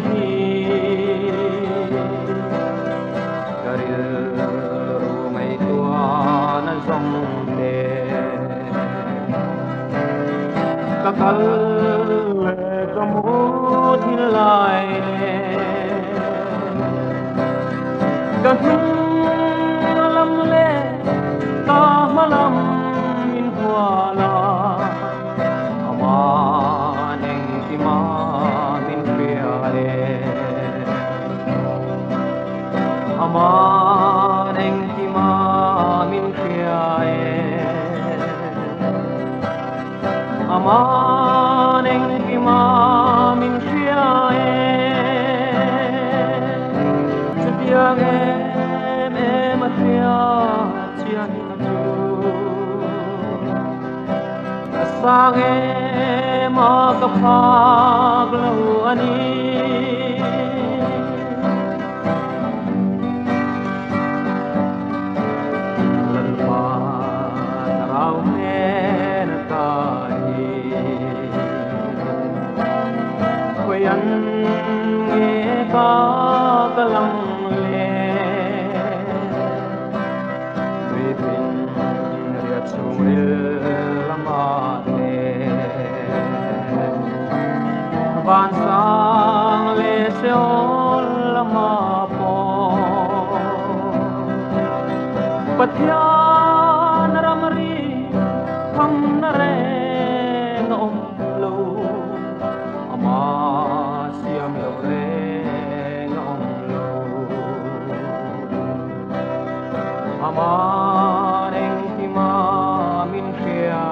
hi karil ru mai tua na zong te kakal le kamu thil lai ka lam le ka malam min huala ama neng ki ma min pria le ama neng ki ma min pria ama neng ki ma min pria Biang em pria chian tu sang em ka phag lo ani lan pa rau men ta hi khoyan nghe ka kalang van sang le seol lama po pathian ramri kham na re ngom lo ama siam lo re ngom lo ama neng ki ma min khia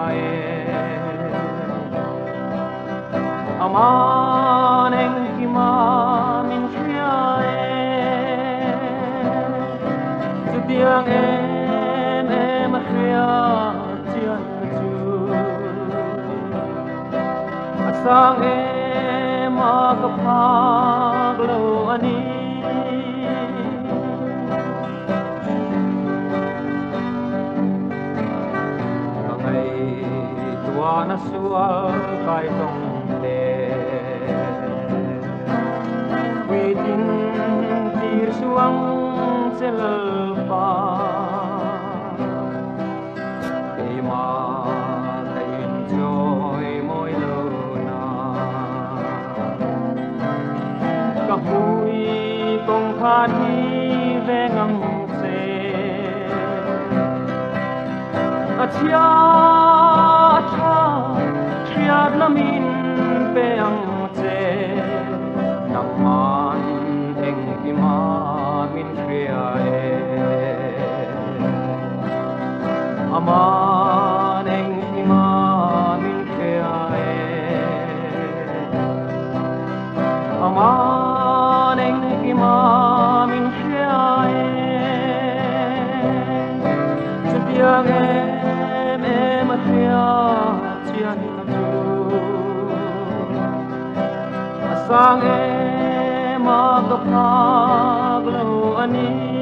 ama neng ki ma min khia zu biang em khia chian chu asang em ka phag lo ani ngai tua na sual kai tong tir suang selpa ema kain joy moi lo na ka hui kong khan hi ve ngang se achia cha chiat lamin pe ang che nang man eng ki ma min kria ama eng ki ma min kria ama eng ki ma min kria zu biang em kria chian tu sang em ka phag lo ani